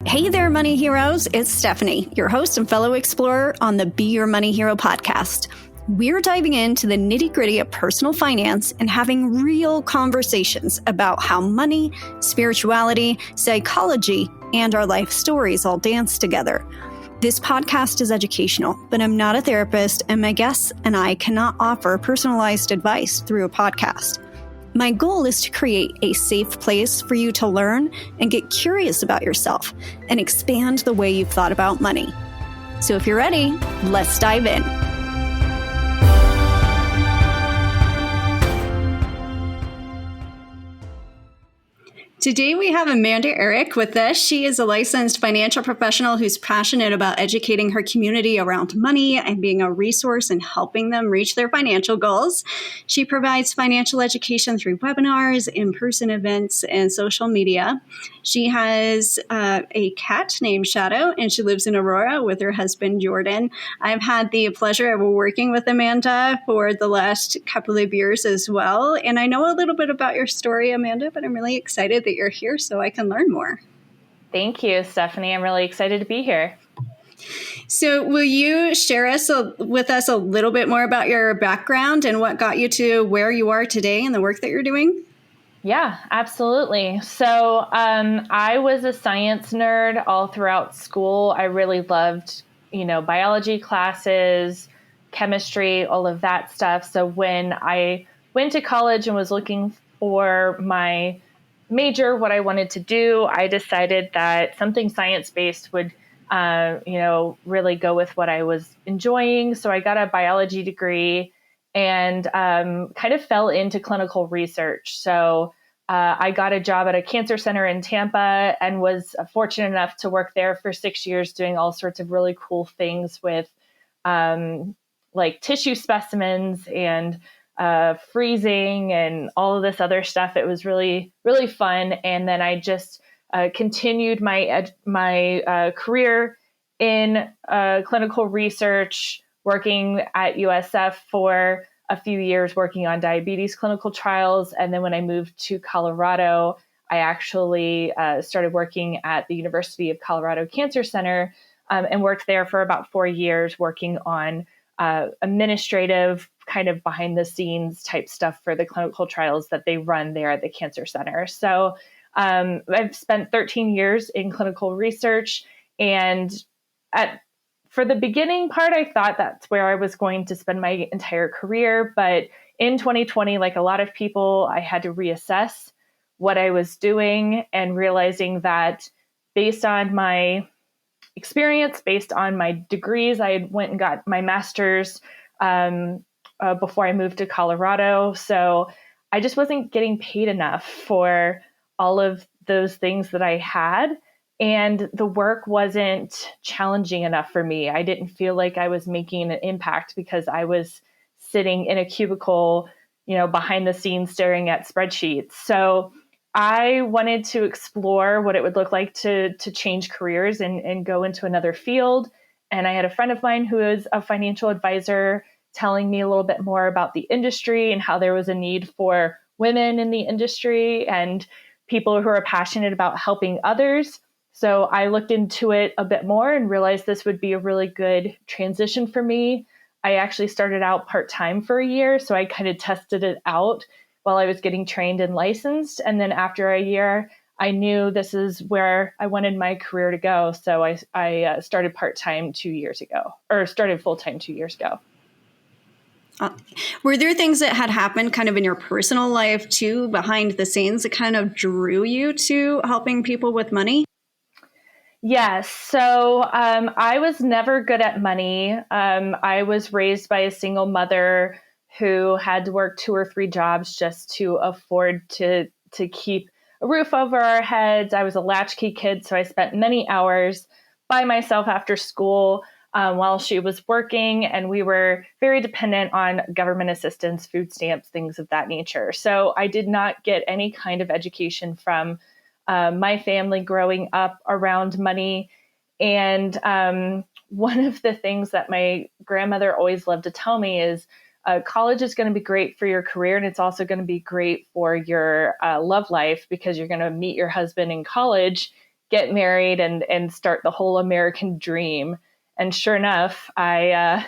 Hey there, Money Heroes. It's Stephanie, your host and fellow explorer on the Be Your Money Hero podcast. We're diving into the nitty-gritty of personal finance and having real conversations about how money, spirituality, psychology, and our life stories all dance together. This podcast is educational, but I'm not a therapist, and my guests and I cannot offer personalized advice through a podcast. My goal is to create a safe place for you to learn and get curious about yourself and expand the way you've thought about money. So if you're ready, let's dive in. Today we have Amanda Arrick with us. She is a licensed financial professional who's passionate about educating her community around money and being a resource in helping them reach their financial goals. She provides financial education through webinars, in-person events, and social media. She has a cat named Shadow, and she lives in Aurora with her husband, Jordan. I've had the pleasure of working with Amanda for the last couple of years as well. And I know a little bit about your story, Amanda, but I'm really excited that you're here so I can learn more. Thank you, Stephanie. I'm really excited to be here. So will you share with us a little bit more about your background and what got you to where you are today and the work that you're doing? Yeah, absolutely. So I was a science nerd all throughout school. I really loved, biology classes, chemistry, all of that stuff. So when I went to college and was looking for my major, what I wanted to do, I decided that something science-based would, really go with what I was enjoying. So I got a biology degree and kind of fell into clinical research. So I got a job at a cancer center in Tampa and was fortunate enough to work there for 6 years doing all sorts of really cool things with like tissue specimens and freezing and all of this other stuff. It was really, really fun. And then I just continued my career in clinical research, working at USF for a few years, working on diabetes clinical trials. And then when I moved to Colorado, I actually started working at the University of Colorado Cancer Center and worked there for about 4 years, working on administrative kind of behind the scenes type stuff for the clinical trials that they run there at the cancer center. So I've spent 13 years in clinical research, and for the beginning part, I thought that's where I was going to spend my entire career. But in 2020, like a lot of people, I had to reassess what I was doing and realizing that based on my experience, based on my degrees, I went and got my master's before I moved to Colorado. So I just wasn't getting paid enough for all of those things that I had. And the work wasn't challenging enough for me. I didn't feel like I was making an impact because I was sitting in a cubicle, behind the scenes staring at spreadsheets. So I wanted to explore what it would look like to change careers and go into another field. And I had a friend of mine who is a financial advisor telling me a little bit more about the industry and how there was a need for women in the industry and people who are passionate about helping others. So I looked into it a bit more and realized this would be a really good transition for me. I actually started out part-time for a year, so I kind of tested it out while I was getting trained and licensed. And then after a year, I knew this is where I wanted my career to go. So I started part-time 2 years ago, or started full-time 2 years ago. Were there things that had happened kind of in your personal life too, behind the scenes, that kind of drew you to helping people with money? Yes. So I was never good at money. I was raised by a single mother who had to work 2 or 3 jobs just to afford to keep a roof over our heads. I was a latchkey kid, so I spent many hours by myself after school while she was working, and we were very dependent on government assistance, food stamps, things of that nature. So I did not get any kind of education from my family growing up around money. And one of the things that my grandmother always loved to tell me is college is going to be great for your career, and it's also going to be great for your love life because you're going to meet your husband in college get married and start the whole American dream. And sure enough, I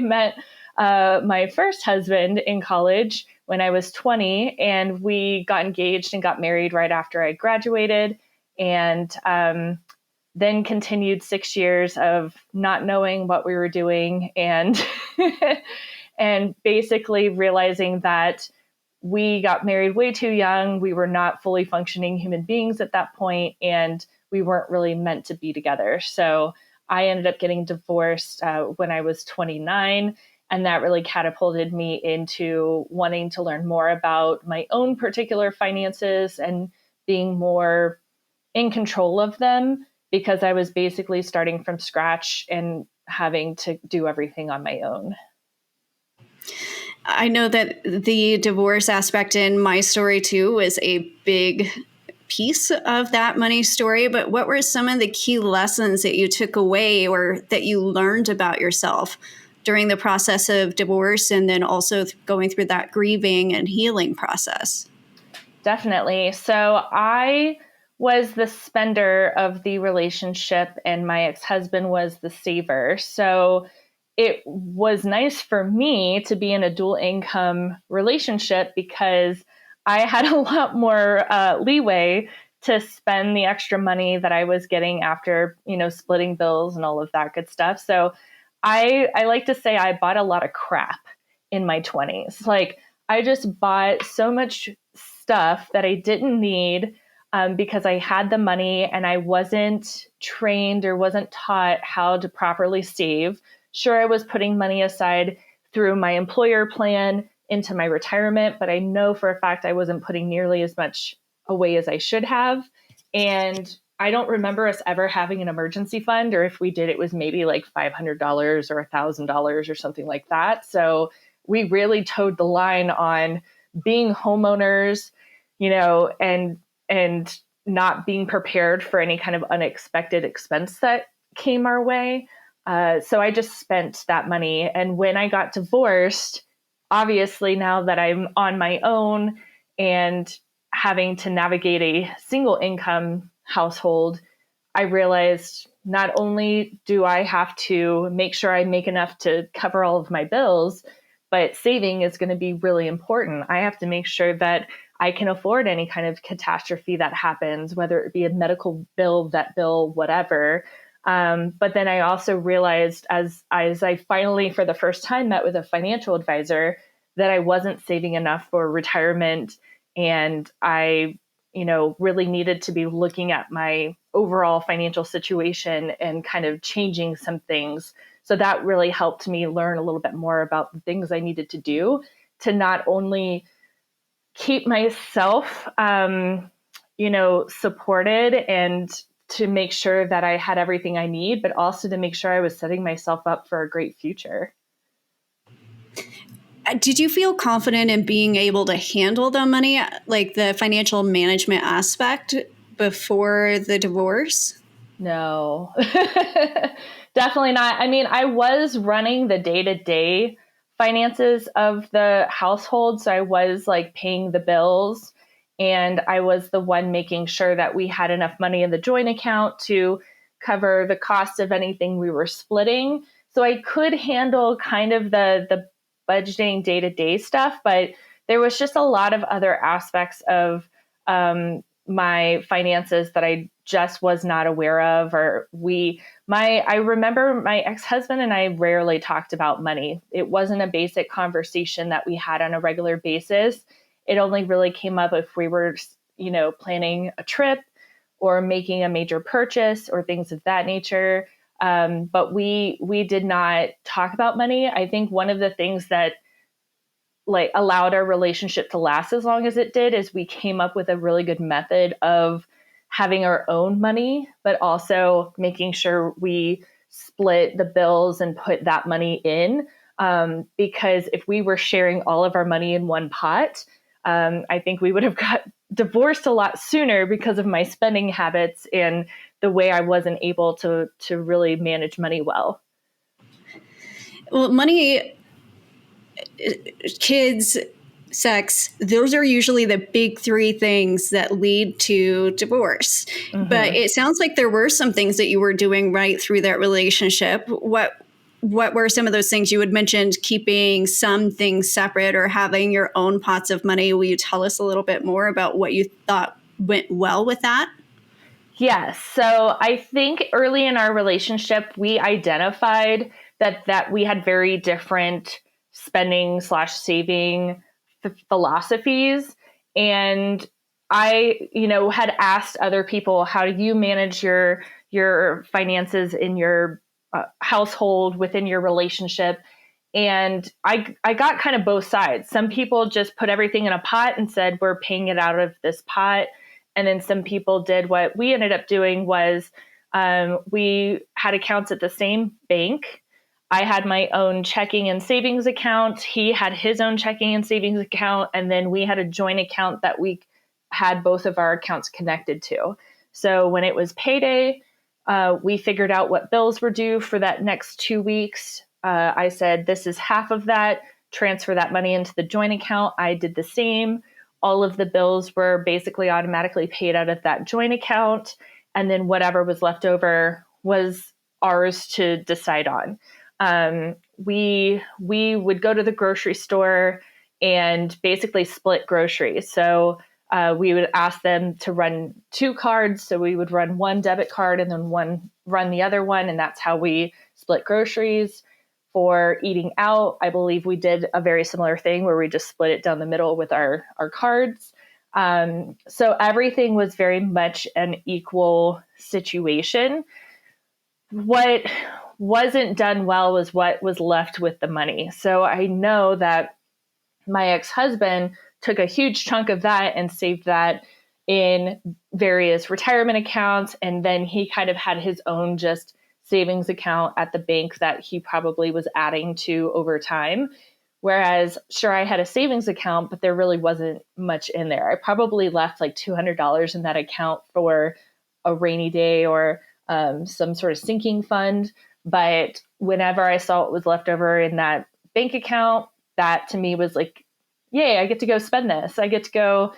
met my first husband in college when I was 20, and we got engaged and got married right after I graduated. And then continued 6 years of not knowing what we were doing and and basically realizing that we got married way too young. We were not fully functioning human beings at that point, and we weren't really meant to be together. So I ended up getting divorced when I was 29, and that really catapulted me into wanting to learn more about my own particular finances and being more in control of them, because I was basically starting from scratch and having to do everything on my own. I know that the divorce aspect in my story too was a big piece of that money story, but what were some of the key lessons that you took away or that you learned about yourself during the process of divorce, and then also going through that grieving and healing process? Definitely. So I was the spender of the relationship, and my ex-husband was the saver. So it was nice for me to be in a dual income relationship because I had a lot more leeway to spend the extra money that I was getting after, splitting bills and all of that good stuff. So I like to say I bought a lot of crap in my 20s. Like, I just bought so much stuff that I didn't need because I had the money and I wasn't trained or wasn't taught how to properly save. Sure, I was putting money aside through my employer plan into my retirement, but I know for a fact I wasn't putting nearly as much away as I should have. And I don't remember us ever having an emergency fund, or if we did, it was maybe like $500 or $1,000 or something like that. So we really towed the line on being homeowners, and not being prepared for any kind of unexpected expense that came our way. So I just spent that money. And when I got divorced, obviously now that I'm on my own and having to navigate a single income household, I realized not only do I have to make sure I make enough to cover all of my bills, but saving is going to be really important. I have to make sure that I can afford any kind of catastrophe that happens, whether it be a medical bill, vet bill, whatever. But then I also realized as I finally, for the first time, met with a financial advisor, that I wasn't saving enough for retirement. And I, really needed to be looking at my overall financial situation and kind of changing some things. So that really helped me learn a little bit more about the things I needed to do to not only keep myself, supported and to make sure that I had everything I need, but also to make sure I was setting myself up for a great future. Did you feel confident in being able to handle the money, like the financial management aspect, before the divorce? No, definitely not. I mean, I was running the day-to-day finances of the household. So I was like paying the bills, and I was the one making sure that we had enough money in the joint account to cover the cost of anything we were splitting. So I could handle kind of the budgeting day-to-day stuff, but there was just a lot of other aspects of my finances that I just was not aware of. I remember my ex-husband and I rarely talked about money. It wasn't a basic conversation that we had on a regular basis. It only really came up if we were, planning a trip or making a major purchase or things of that nature. But we did not talk about money. I think one of the things that allowed our relationship to last as long as it did is we came up with a really good method of having our own money, but also making sure we split the bills and put that money in. Because if we were sharing all of our money in one pot, I think we would have got divorced a lot sooner because of my spending habits and the way I wasn't able to really manage money well. Well, money, kids sex, those are usually the big three things that lead to divorce. But it sounds like there were some things that you were doing right through that relationship. What were some of those things? You had mentioned keeping some things separate or having your own pots of money. Will you tell us a little bit more about what you thought went well with that? Yes. So I think early in our relationship, we identified that we had very different spending/saving philosophies. And I, had asked other people, how do you manage your finances in your household within your relationship? And I got kind of both sides. Some people just put everything in a pot and said, we're paying it out of this pot. And then some people did what we ended up doing was we had accounts at the same bank. I had my own checking and savings account. He had his own checking and savings account. And then we had a joint account that we had both of our accounts connected to. So when it was payday, we figured out what bills were due for that next 2 weeks. I said, this is half of that, transfer that money into the joint account. I did the same. All of the bills were basically automatically paid out of that joint account. And then whatever was left over was ours to decide on. We would go to the grocery store and basically split groceries. So we would ask them to run 2 cards. So we would run one debit card and then run the other one. And that's how we split groceries. For eating out, I believe we did a very similar thing where we just split it down the middle with our cards. So everything was very much an equal situation. What wasn't done well was what was left with the money. So I know that my ex-husband took a huge chunk of that and saved that in various retirement accounts. And then he kind of had his own just savings account at the bank that he probably was adding to over time. Whereas, sure, I had a savings account, but there really wasn't much in there. I probably left like $200 in that account for a rainy day or some sort of sinking fund. But whenever I saw what was left over in that bank account, that to me was like, yay, I get to go spend this. I get to go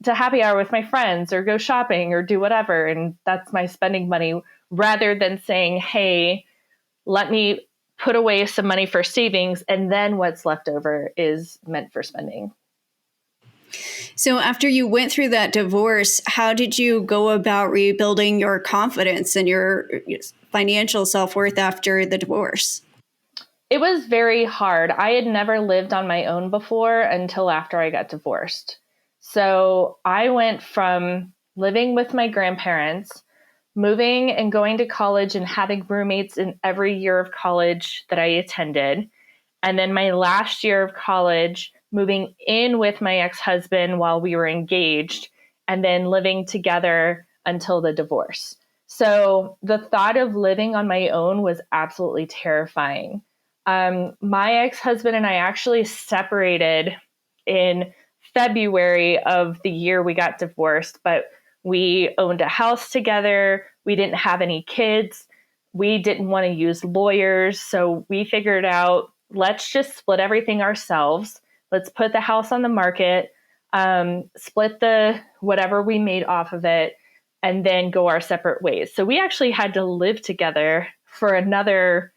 to happy hour with my friends or go shopping or do whatever. And that's my spending money, rather than saying, hey, let me put away some money for savings, and then what's left over is meant for spending. So after you went through that divorce, how did you go about rebuilding your confidence and your financial self-worth after the divorce? It was very hard. I had never lived on my own before until after I got divorced. So I went from living with my grandparents, moving and going to college and having roommates in every year of college that I attended. And then my last year of college, moving in with my ex-husband while we were engaged, and then living together until the divorce. So the thought of living on my own was absolutely terrifying. My ex-husband and I actually separated in February of the year we got divorced, but we owned a house together. We didn't have any kids. We didn't want to use lawyers. So we figured out, let's just split everything ourselves. Let's put the house on the market, split the whatever we made off of it, and then go our separate ways. So we actually had to live together for another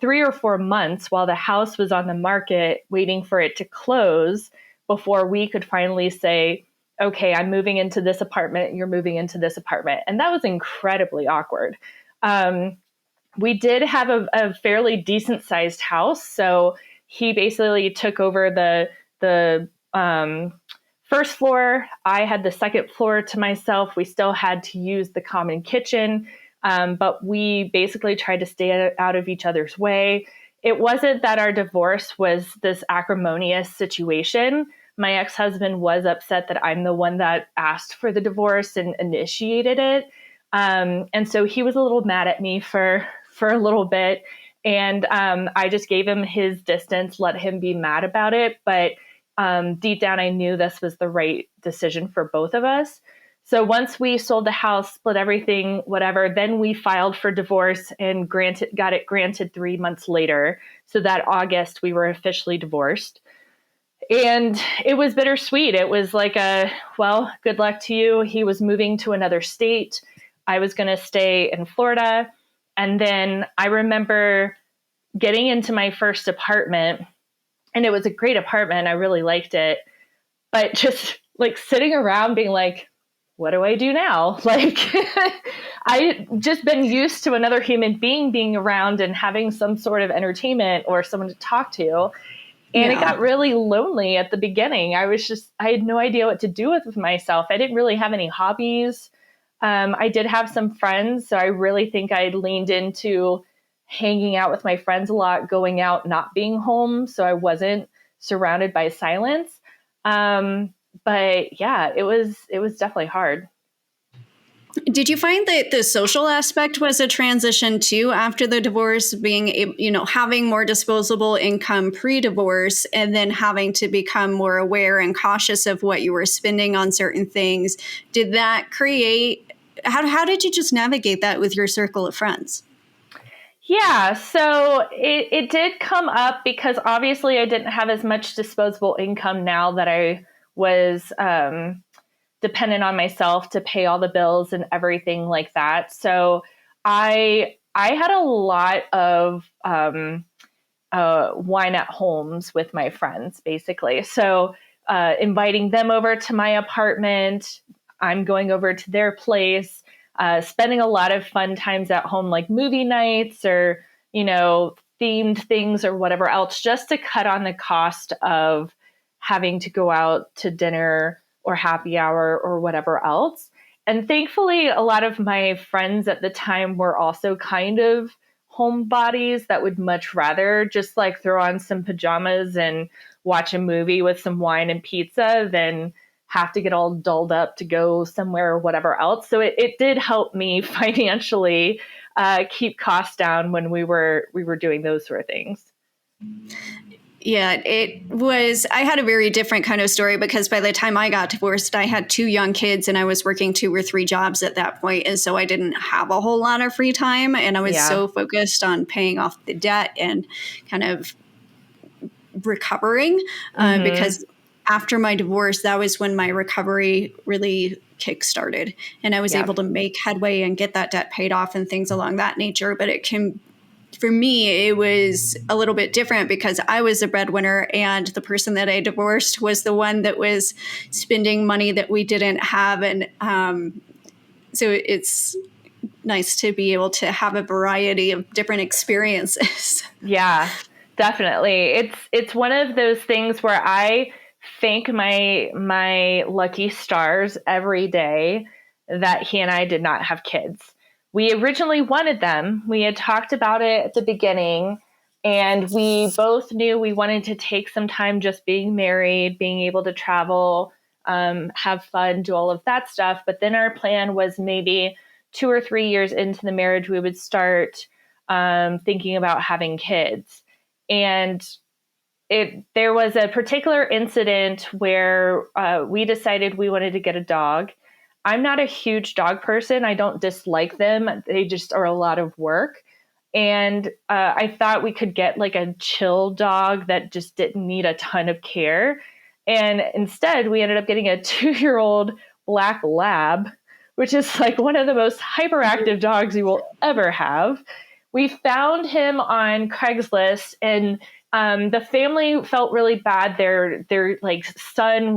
3 or 4 months while the house was on the market, waiting for it to close before we could finally say, okay, I'm moving into this apartment, you're moving into this apartment. And that was incredibly awkward. We did have a fairly decent sized house. So he basically took over the first floor. I had the second floor to myself. We still had to use the common kitchen, but we basically tried to stay out of each other's way. It wasn't that our divorce was this acrimonious situation. My ex-husband was upset that I'm the one that asked for the divorce and initiated it. And so he was a little mad at me for a little bit. And I just gave him his distance, let him be mad about it. But deep down, I knew this was the right decision for both of us. So once we sold the house, split everything, whatever, then we filed for divorce and got it granted 3 months later. So that August, we were officially divorced. And it was bittersweet. It was like well, good luck to you. He was moving to another state. I was going to stay in Florida. And then I remember getting into my first apartment, and it was a great apartment. I really liked it. But just like sitting around being like, what do I do now? Like, I just been used to another human being around and having some sort of entertainment or someone to talk to. And it got really lonely at the beginning. I had no idea what to do with myself. I didn't really have any hobbies. I did have some friends. So I really think I leaned into hanging out with my friends a lot, going out, not being home. So I wasn't surrounded by silence. But yeah, it was definitely hard. Did you find that the social aspect was a transition too after the divorce, being, having more disposable income pre-divorce and then having to become more aware and cautious of what you were spending on certain things? Did that create, how did you just navigate that with your circle of friends? Yeah, so it did come up because obviously I didn't have as much disposable income now that I was dependent on myself to pay all the bills and everything like that. So I had a lot of wine at homes with my friends, basically. So inviting them over to my apartment, I'm going over to their place, spending a lot of fun times at home, like movie nights or, themed things or whatever else, just to cut on the cost of having to go out to dinner or happy hour or whatever else. And thankfully, a lot of my friends at the time were also kind of homebodies that would much rather just like throw on some pajamas and watch a movie with some wine and pizza than have to get all dolled up to go somewhere or whatever else. So it did help me financially keep costs down when we were doing those sort of things. Yeah, I had a very different kind of story because by the time I got divorced, I had 2 young kids and I was working 2 or 3 jobs at that point. And so I didn't have a whole lot of free time. And I was so focused on paying off the debt and kind of recovering because after my divorce, that was when my recovery really kickstarted. And I was able to make headway and get that debt paid off and things along that nature. But for me, it was a little bit different because I was a breadwinner and the person that I divorced was the one that was spending money that we didn't have. And so it's nice to be able to have a variety of different experiences. Yeah, definitely. It's one of those things where I thank my lucky stars every day that he and I did not have kids. We originally wanted them. We had talked about it at the beginning, and we both knew we wanted to take some time just being married, being able to travel, have fun, do all of that stuff. But then our plan was maybe 2 or 3 years into the marriage, we would start thinking about having kids. And there was a particular incident where we decided we wanted to get a dog. I'm not a huge dog person. I don't dislike them. They just are a lot of work. And I thought we could get like a chill dog that just didn't need a ton of care. And instead, we ended up getting a 2-year-old black lab, which is like one of the most hyperactive dogs you will ever have. We found him on Craigslist, and the family felt really bad. Their like son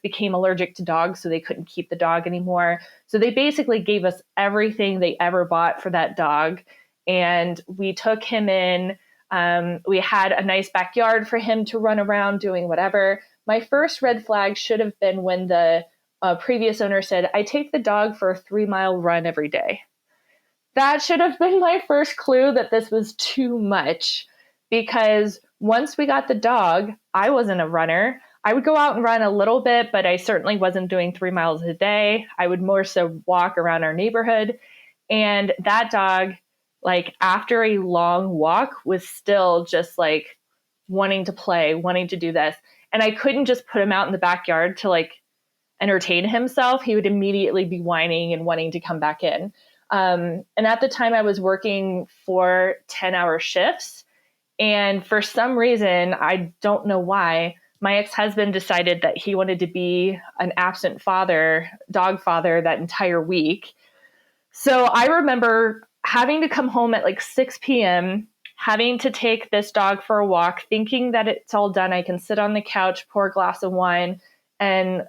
became allergic to dogs, so they couldn't keep the dog anymore. So they basically gave us everything they ever bought for that dog, and we took him in. We had a nice backyard for him to run around doing whatever. My first red flag should have been when the previous owner said, "I take the dog for a 3-mile run every day." That should have been my first clue that this was too much. Because once we got the dog, I wasn't a runner. I would go out and run a little bit, but I certainly wasn't doing 3 miles a day. I would more so walk around our neighborhood. And that dog, like after a long walk, was still just like wanting to play, wanting to do this. And I couldn't just put him out in the backyard to like entertain himself. He would immediately be whining and wanting to come back in. And at the time I was working for 10-hour shifts. And for some reason, I don't know why, my ex-husband decided that he wanted to be an absent father, dog father, that entire week. So I remember having to come home at like 6 p.m., having to take this dog for a walk, thinking that it's all done. I can sit on the couch, pour a glass of wine, and,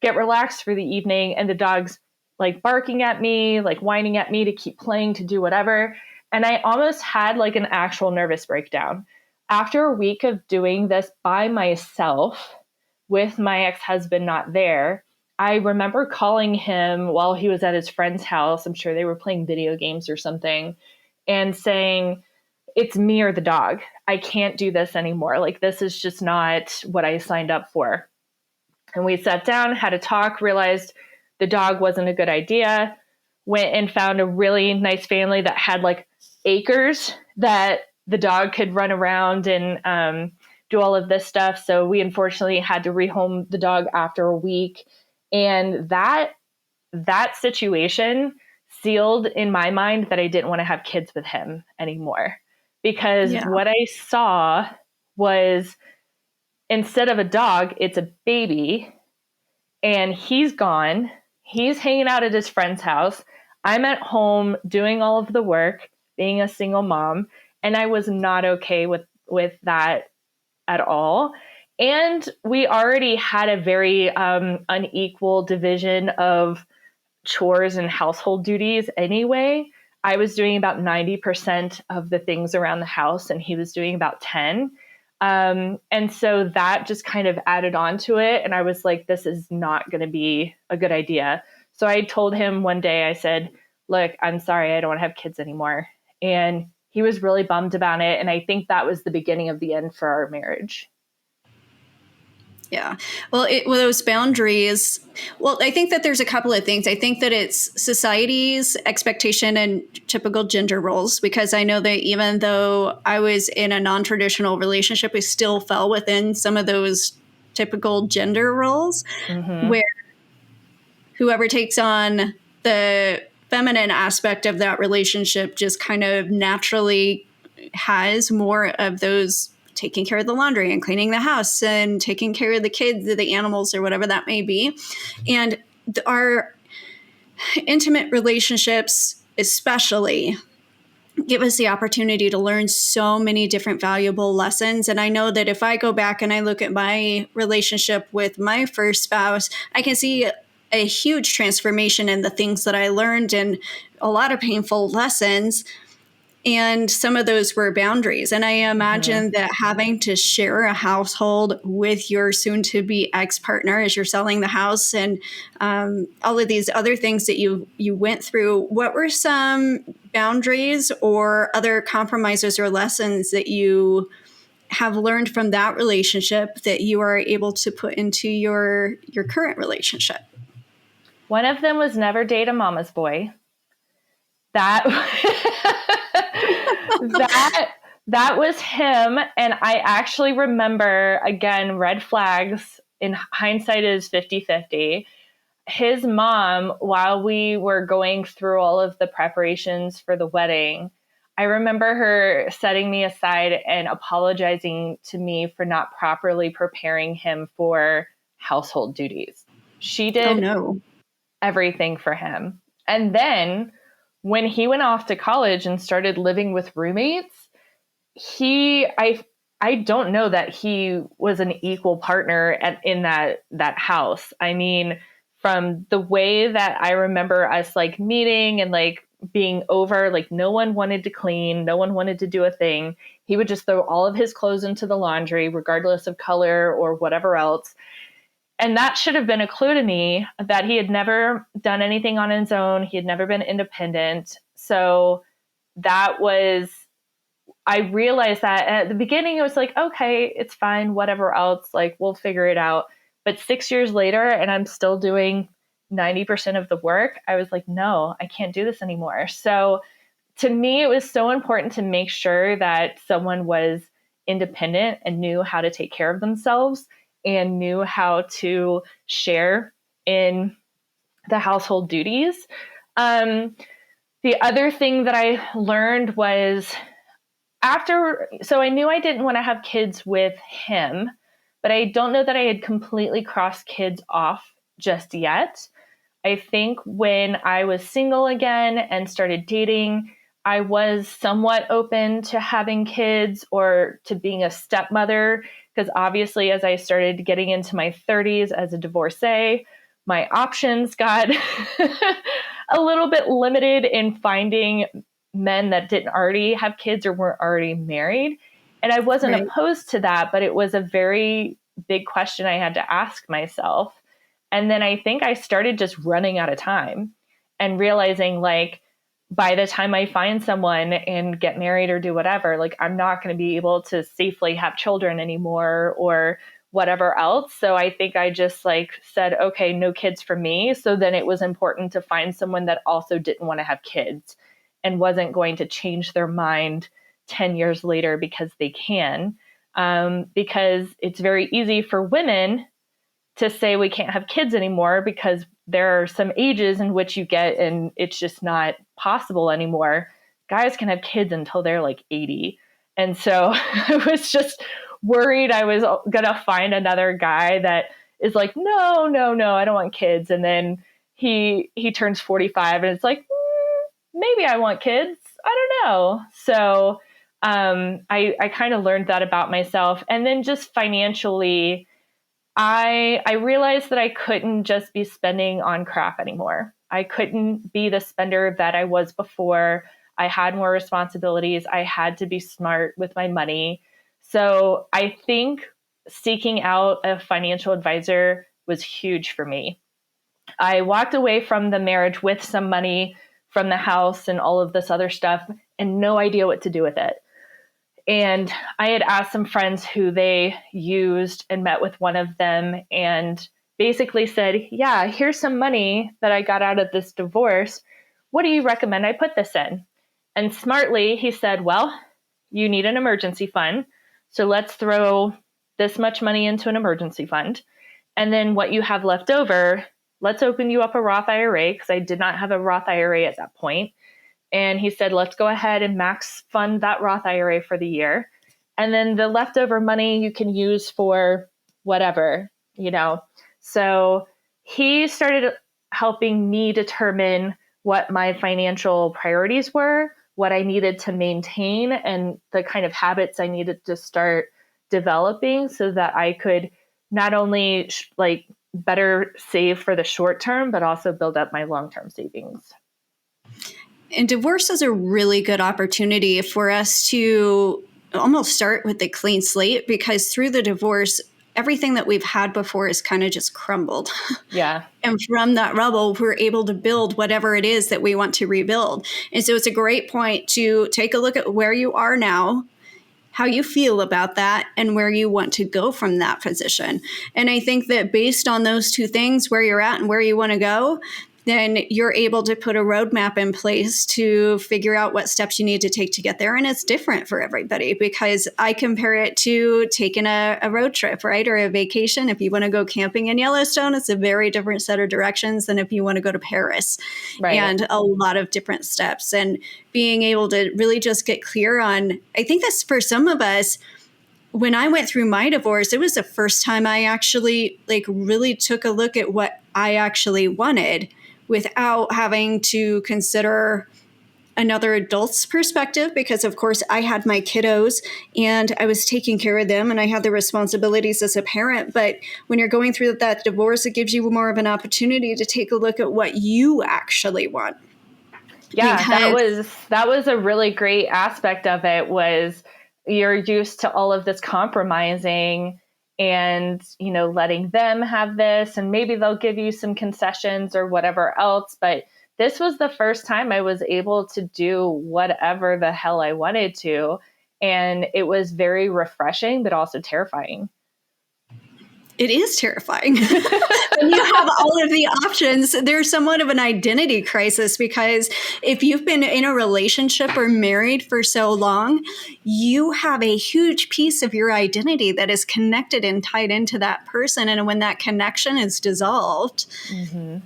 get relaxed for the evening. And the dog's like barking at me, like whining at me to keep playing, to do whatever. And I almost had like an actual nervous breakdown. After a week of doing this by myself with my ex-husband not there, I remember calling him while he was at his friend's house. I'm sure they were playing video games or something, and saying, it's me or the dog. I can't do this anymore. Like, this is just not what I signed up for. And we sat down, had a talk, realized the dog wasn't a good idea, went and found a really nice family that had like acres that the dog could run around and do all of this stuff. So we unfortunately had to rehome the dog after a week. And that situation sealed in my mind that I didn't want to have kids with him anymore. Because what I saw was, instead of a dog, it's a baby, and he's gone. He's hanging out at his friend's house. I'm at home doing all of the work, being a single mom, and I was not okay with that at all. And we already had a very unequal division of chores and household duties anyway. I was doing about 90% of the things around the house, and he was doing about 10. And so that just kind of added on to it. And I was like, this is not going to be a good idea. So I told him one day, I said, look, I'm sorry, I don't want to have kids anymore. And he was really bummed about it. And I think that was the beginning of the end for our marriage. Yeah. Well, those boundaries, I think that there's a couple of things. I think that it's society's expectation and typical gender roles, because I know that even though I was in a non-traditional relationship, I still fell within some of those typical gender roles, where whoever takes on the feminine aspect of that relationship just kind of naturally has more of those, taking care of the laundry and cleaning the house and taking care of the kids or the animals or whatever that may be. And our intimate relationships especially give us the opportunity to learn so many different valuable lessons. And I know that if I go back and I look at my relationship with my first spouse, I can see a huge transformation in the things that I learned and a lot of painful lessons. And some of those were boundaries. And I imagine that having to share a household with your soon-to-be ex-partner as you're selling the house and all of these other things that you went through, what were some boundaries or other compromises or lessons that you have learned from that relationship that you are able to put into your current relationship? One of them was never date a mama's boy. That was him. And I actually remember, again, red flags. In hindsight is 50-50. His mom, while we were going through all of the preparations for the wedding, I remember her setting me aside and apologizing to me for not properly preparing him for household duties. She did everything for him. And then when he went off to college and started living with roommates, I don't know that he was an equal partner in that house. I mean, from the way that I remember us like meeting and like being over, like no one wanted to clean, no one wanted to do a thing. He would just throw all of his clothes into the laundry, regardless of color or whatever else. And that should have been a clue to me that he had never done anything on his own. He had never been independent. So I realized that at the beginning, it was like, okay, it's fine, whatever else, like we'll figure it out. But 6 years later, and I'm still doing 90% of the work, I was like, no, I can't do this anymore. So to me, it was so important to make sure that someone was independent and knew how to take care of themselves and knew how to share in the household duties. The other thing that I learned was so I knew I didn't want to have kids with him, but I don't know that I had completely crossed kids off just yet. I think when I was single again and started dating, I was somewhat open to having kids or to being a stepmother, because obviously, as I started getting into my 30s as a divorcee, my options got a little bit limited in finding men that didn't already have kids or weren't already married. And I wasn't Right. opposed to that, but it was a very big question I had to ask myself. And then I think I started just running out of time and realizing, like, by the time I find someone and get married or do whatever, like, I'm not going to be able to safely have children anymore or whatever else. So I think I just like said, okay, no kids for me. So then it was important to find someone that also didn't want to have kids and wasn't going to change their mind 10 years later because they can. Because it's very easy for women to say we can't have kids anymore because there are some ages in which you get and it's just not possible anymore. Guys can have kids until they're like 80. And so I was just worried I was going to find another guy that is like, no, no, no, I don't want kids. And then he turns 45 and it's like, maybe I want kids. I don't know. So I kind of learned that about myself. And then just financially, I realized that I couldn't just be spending on crap anymore. I couldn't be the spender that I was before. I had more responsibilities. I had to be smart with my money. So I think seeking out a financial advisor was huge for me. I walked away from the marriage with some money from the house and all of this other stuff and no idea what to do with it. And I had asked some friends who they used and met with one of them and basically said, yeah, here's some money that I got out of this divorce. What do you recommend I put this in? And smartly, he said, well, you need an emergency fund. So let's throw this much money into an emergency fund. And then what you have left over, let's open you up a Roth IRA, because I did not have a Roth IRA at that point. And he said, let's go ahead and max fund that Roth IRA for the year. And then the leftover money you can use for whatever, you know. So he started helping me determine what my financial priorities were, what I needed to maintain, and the kind of habits I needed to start developing so that I could not only like better save for the short term, but also build up my long-term savings. And divorce is a really good opportunity for us to almost start with a clean slate, because through the divorce, everything that we've had before is kind of just crumbled. Yeah. And from that rubble, we're able to build whatever it is that we want to rebuild. And so it's a great point to take a look at where you are now, how you feel about that, and where you want to go from that position. And I think that based on those two things, where you're at and where you want to go, then you're able to put a roadmap in place to figure out what steps you need to take to get there. And it's different for everybody, because I compare it to taking a road trip, right? Or a vacation. If you want to go camping in Yellowstone, it's a very different set of directions than if you want to go to Paris. Right. And a lot of different steps. And being able to really just get clear on, I think that's for some of us, when I went through my divorce, it was the first time I actually really took a look at what I actually wanted, without having to consider another adult's perspective, because of course I had my kiddos and I was taking care of them and I had the responsibilities as a parent. But when you're going through that divorce, it gives you more of an opportunity to take a look at what you actually want. Yeah, that was a really great aspect of it, was you're used to all of this compromising and, you know, letting them have this, and maybe they'll give you some concessions or whatever else. But this was the first time I was able to do whatever the hell I wanted to. And it was very refreshing, but also terrifying. It is terrifying. When you have all of the options, there's somewhat of an identity crisis, because if you've been in a relationship or married for so long, you have a huge piece of your identity that is connected and tied into that person. And when that connection is dissolved,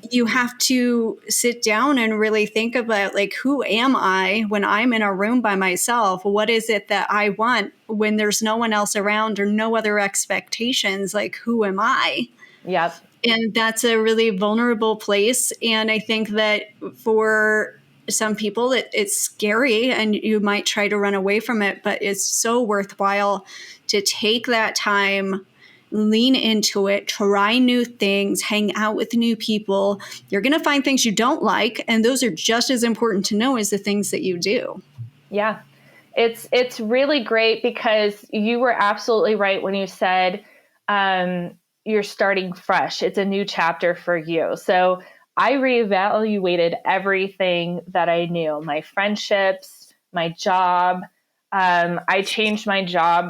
you have to sit down and really think about, like, who am I when I'm in a room by myself? What is it that I want when there's no one else around or no other expectations? Like, who am I? Yep. And that's a really vulnerable place. And I think that for some people, it's scary and you might try to run away from it, but it's so worthwhile to take that time, lean into it, try new things, hang out with new people. You're going to find things you don't like, and those are just as important to know as the things that you do. Yeah. It's really great, because you were absolutely right when you said you're starting fresh. It's a new chapter for you. So I reevaluated everything that I knew, my friendships, my job. I changed my job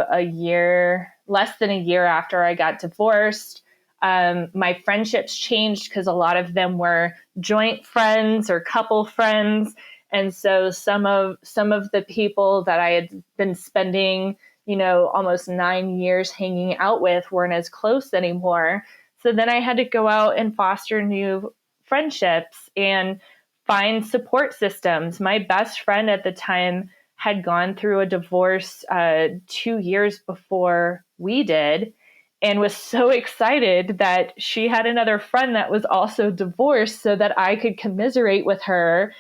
less than a year after I got divorced. My friendships changed because a lot of them were joint friends or couple friends. And so some of the people that I had been spending, almost 9 years hanging out with weren't as close anymore. So then I had to go out and foster new friendships and find support systems. My best friend at the time had gone through a divorce 2 years before we did, and was so excited that she had another friend that was also divorced, so that I could commiserate with her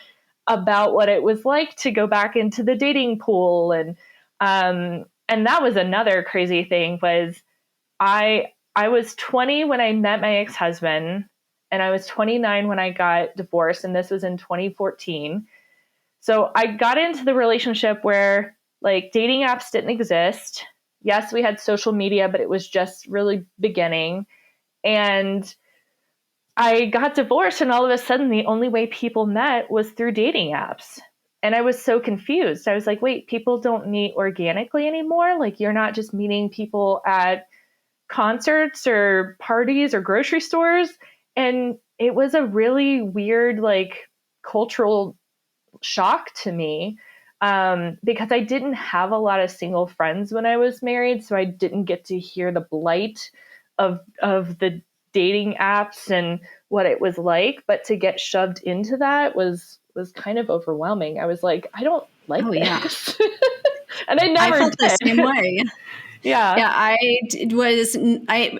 about what it was like to go back into the dating pool. And that was another crazy thing. Was I was 20 when I met my ex-husband, and I was 29 when I got divorced, and this was in 2014. So I got into the relationship where, like, dating apps didn't exist. Yes, we had social media, but it was just really beginning. And I got divorced, and all of a sudden the only way people met was through dating apps. And I was so confused. I was like, wait, people don't meet organically anymore? Like, you're not just meeting people at concerts or parties or grocery stores? And it was a really weird, like, cultural shock to me, because I didn't have a lot of single friends when I was married. So I didn't get to hear the blight of the dating apps and what it was like. But to get shoved into that was kind of overwhelming. I was like, I don't like this. Yeah. And I felt did. the same way. Yeah. I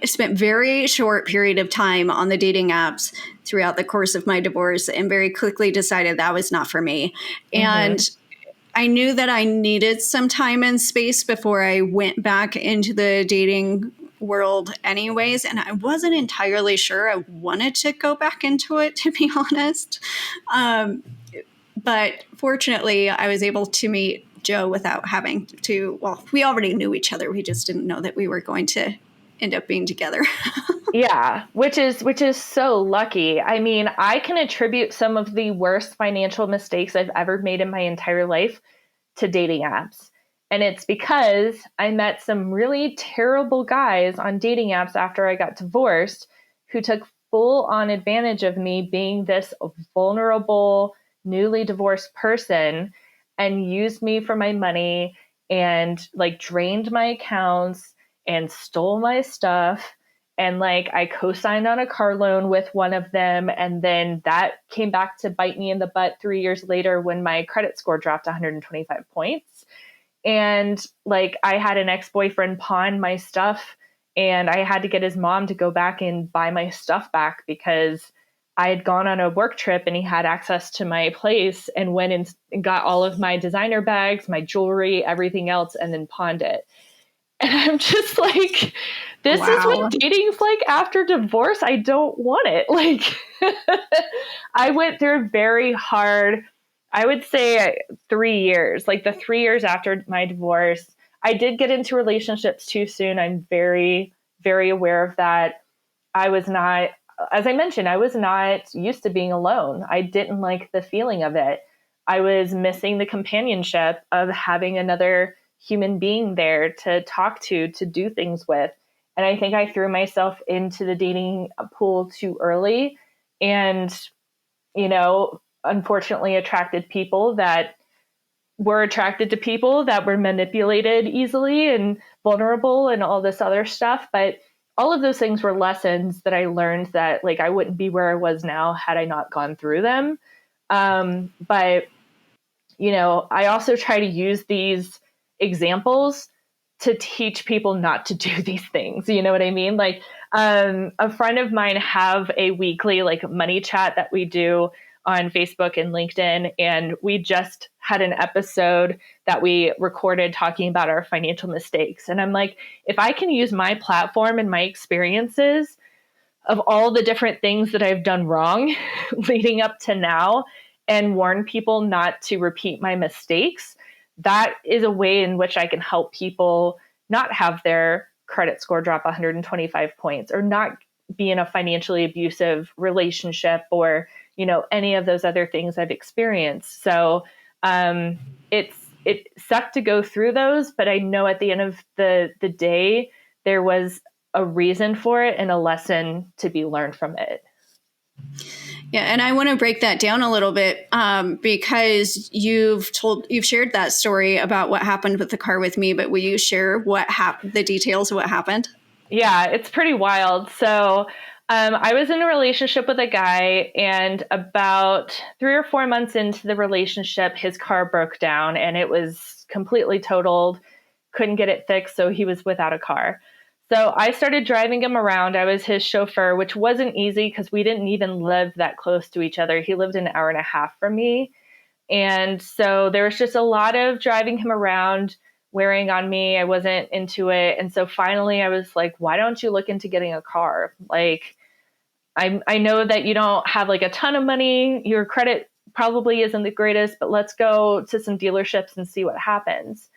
spent very short period of time on the dating apps throughout the course of my divorce, and very quickly decided that was not for me. And I knew that I needed some time and space before I went back into the dating world anyways. And I wasn't entirely sure I wanted to go back into it, to be honest. But fortunately, I was able to meet Joe without having to, well, we already knew each other. We just didn't know that we were going to end up being together. Yeah, which is so lucky. I mean, I can attribute some of the worst financial mistakes I've ever made in my entire life to dating apps. And it's because I met some really terrible guys on dating apps after I got divorced, who took full on advantage of me being this vulnerable, newly divorced person, and used me for my money, and, like, drained my accounts and stole my stuff. And, like, I co-signed on a car loan with one of them. And then that came back to bite me in the butt 3 years later when my credit score dropped 125 points. And, like, I had an ex-boyfriend pawn my stuff, and I had to get his mom to go back and buy my stuff back, because I had gone on a work trip and he had access to my place and went and got all of my designer bags, my jewelry, everything else, and then pawned it. And I'm just like, this is what dating's like after divorce. I don't want it. Like, I went through very hard, I would say 3 years, like the 3 years after my divorce. I did get into relationships too soon. I'm very, very aware of that. I was not, as I mentioned, I was not used to being alone. I didn't like the feeling of it. I was missing the companionship of having another human being there to talk to do things with. And I think I threw myself into the dating pool too early and, unfortunately attracted people that were attracted to people that were manipulated easily and vulnerable and all this other stuff. But all of those things were lessons that I learned that like I wouldn't be where I was now had I not gone through them. But I also try to use these examples to teach people not to do these things. You know what I mean? Like a friend of mine have a weekly like money chat that we do on Facebook and LinkedIn. And we just had an episode that we recorded talking about our financial mistakes. And I'm like, if I can use my platform and my experiences of all the different things that I've done wrong leading up to now and warn people not to repeat my mistakes, that is a way in which I can help people not have their credit score drop 125 points or not be in a financially abusive relationship or, any of those other things I've experienced. So it sucked to go through those, but I know at the end of the day, there was a reason for it and a lesson to be learned from it. Yeah, and I want to break that down a little bit because you've shared that story about what happened with the car with me, but will you share the details of what happened? Yeah, it's pretty wild. So I was in a relationship with a guy, and about 3 or 4 months into the relationship, his car broke down and it was completely totaled, couldn't get it fixed, so he was without a car. So I started driving him around. I was his chauffeur, which wasn't easy because we didn't even live that close to each other. He lived an hour and a half from me. And so there was just a lot of driving him around, wearing on me. I wasn't into it. And so finally I was like, why don't you look into getting a car? Like, I know that you don't have like a ton of money. Your credit probably isn't the greatest, but let's go to some dealerships and see what happens.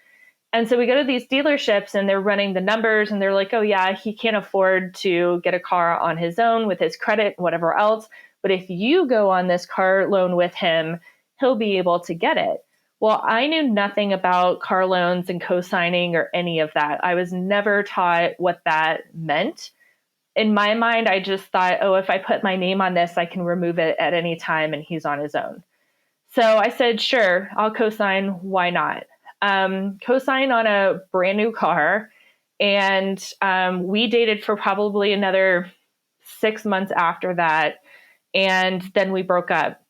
And so we go to these dealerships and they're running the numbers and they're like, oh yeah, he can't afford to get a car on his own with his credit, whatever else. But if you go on this car loan with him, he'll be able to get it. Well, I knew nothing about car loans and co-signing or any of that. I was never taught what that meant. In my mind, I just thought, oh, if I put my name on this, I can remove it at any time and he's on his own. So I said, sure, I'll co-sign. Why not? Co-sign on a brand new car. And we dated for probably another 6 months after that. And then we broke up.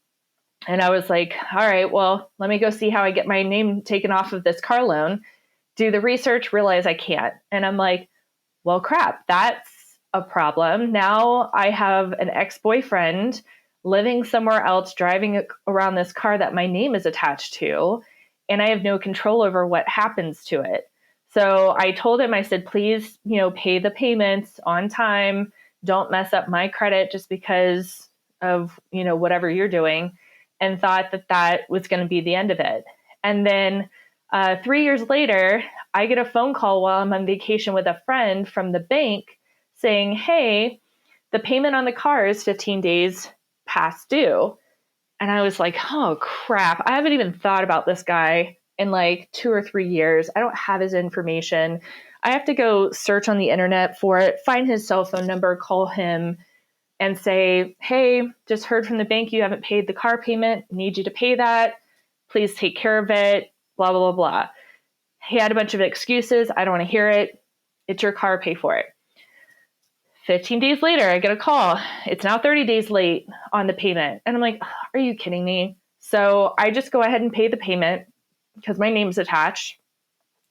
And I was like, all right, well, let me go see how I get my name taken off of this car loan, do the research, realize I can't. And I'm like, well, crap, that's a problem. Now I have an ex-boyfriend living somewhere else, driving around this car that my name is attached to, and I have no control over what happens to it. So I told him, I said, please, pay the payments on time. Don't mess up my credit just because of, whatever you're doing, and thought that was going to be the end of it. And then 3 years later, I get a phone call while I'm on vacation with a friend from the bank saying, hey, the payment on the car is 15 days past due. And I was like, oh, crap. I haven't even thought about this guy in like 2 or 3 years. I don't have his information. I have to go search on the internet for it, find his cell phone number, call him and say, hey, just heard from the bank you haven't paid the car payment. Need you to pay that. Please take care of it. Blah, blah, blah, blah. He had a bunch of excuses. I don't want to hear it. It's your car. Pay for it. 15 days later, I get a call. It's now 30 days late on the payment. And I'm like, are you kidding me? So I just go ahead and pay the payment because my name's attached.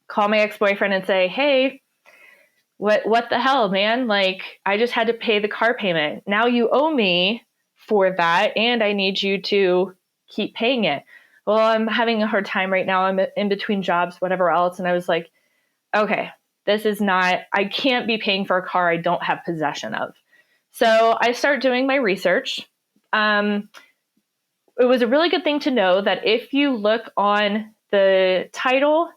Call my ex-boyfriend and say, hey, what the hell, man? Like, I just had to pay the car payment. Now you owe me for that, and I need you to keep paying it. Well, I'm having a hard time right now. I'm in between jobs, whatever else. And I was like, okay, I can't be paying for a car I don't have possession of. So I start doing my research. It was a really good thing to know that if you look on the title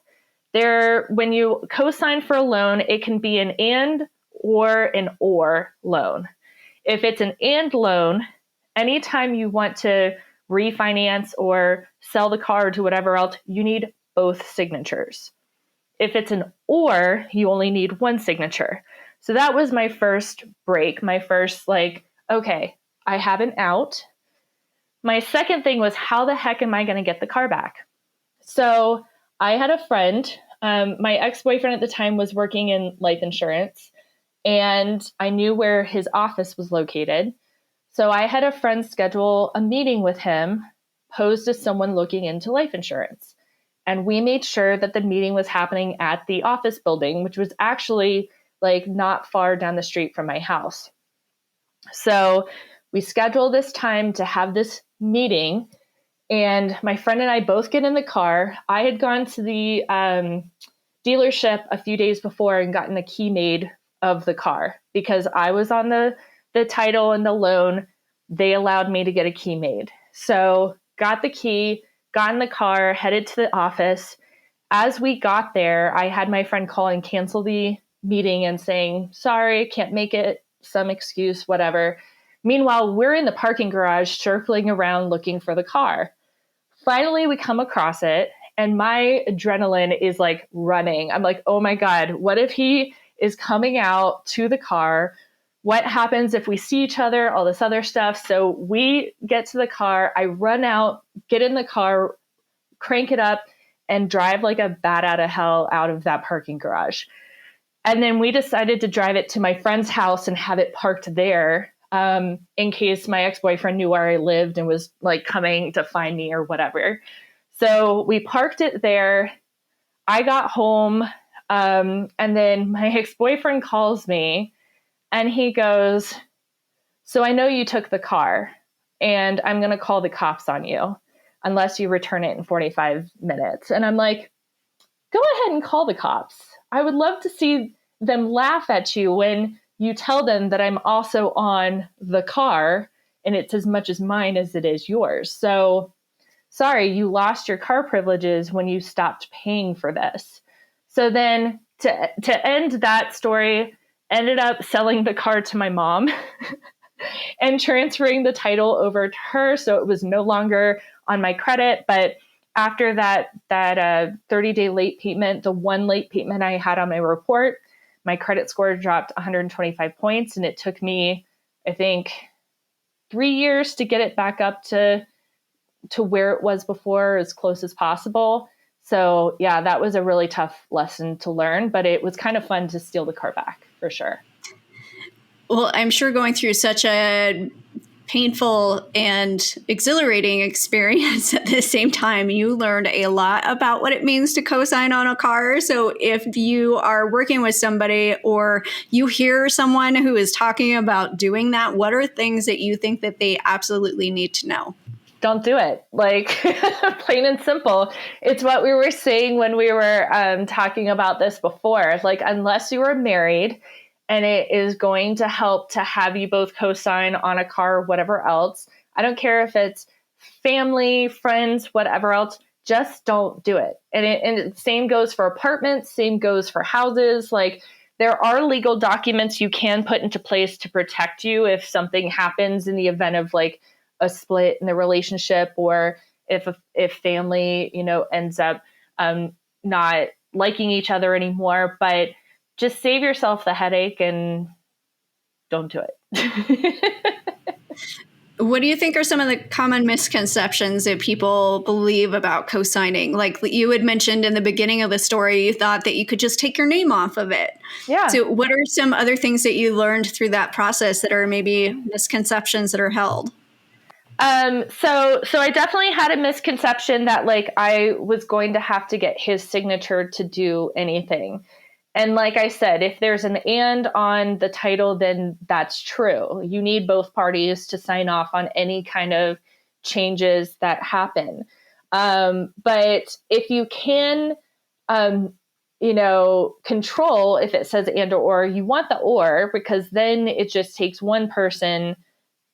there, when you co-sign for a loan, it can be an and or an or loan. If it's an and loan, anytime you want to refinance or sell the car or do whatever else, you need both signatures. If it's an or, you only need one signature. So that was my first break, my first like, okay, I have an out. My second thing was, how the heck am I going to get the car back? So I had a friend, my ex-boyfriend at the time was working in life insurance, and I knew where his office was located. So I had a friend schedule a meeting with him, posed as someone looking into life insurance. And we made sure that the meeting was happening at the office building, which was actually like not far down the street from my house. So we scheduled this time to have this meeting, and my friend and I both get in the car. I had gone to the dealership a few days before and gotten a key made of the car because I was on the title and the loan. They allowed me to get a key made. So got the key, got in the car, headed to the office. As we got there, I had my friend call and cancel the meeting and saying, sorry, can't make it, some excuse, whatever. Meanwhile, we're in the parking garage circling around looking for the car. Finally, we come across it, and my adrenaline is like running. I'm like, oh my God, what if he is coming out to the car? What happens if we see each other? All this other stuff. So we get to the car. I run out, get in the car, crank it up, and drive like a bat out of hell out of that parking garage. And then we decided to drive it to my friend's house and have it parked there in case my ex-boyfriend knew where I lived and was like coming to find me or whatever. So we parked it there. I got home, and then my ex-boyfriend calls me and he goes, so I know you took the car and I'm going to call the cops on you unless you return it in 45 minutes. And I'm like, go ahead and call the cops. I would love to see them laugh at you when you tell them that I'm also on the car and it's as much as mine as it is yours. So sorry, you lost your car privileges when you stopped paying for this. So then to end that story, ended up selling the car to my mom and transferring the title over to her. So it was no longer on my credit. But after that 30-day late payment, the one late payment I had on my report, my credit score dropped 125 points. And it took me, I think, 3 years to get it back up to where it was before, as close as possible. So yeah, that was a really tough lesson to learn, but it was kind of fun to steal the car back for sure. Well, I'm sure going through such a painful and exhilarating experience at the same time, you learned a lot about what it means to co-sign on a car. So if you are working with somebody or you hear someone who is talking about doing that, what are things that you think that they absolutely need to know? Don't do it. Like, plain and simple. It's what we were saying when we were talking about this before. Like, unless you are married and it is going to help to have you both co-sign on a car or whatever else, I don't care if it's family, friends, whatever else, just don't do it. And same goes for apartments, same goes for houses. Like, there are legal documents you can put into place to protect you if something happens in the event of like a split in the relationship, or if family, ends up not liking each other anymore. But just save yourself the headache and don't do it. What do you think are some of the common misconceptions that people believe about co-signing? Like you had mentioned in the beginning of the story, you thought that you could just take your name off of it. Yeah. So what are some other things that you learned through that process that are maybe misconceptions that are held? So I definitely had a misconception that like I was going to have to get his signature to do anything. And like I said, if there's an and on the title, then that's true. You need both parties to sign off on any kind of changes that happen. But if you can, control if it says and or, you want the or, because then it just takes one person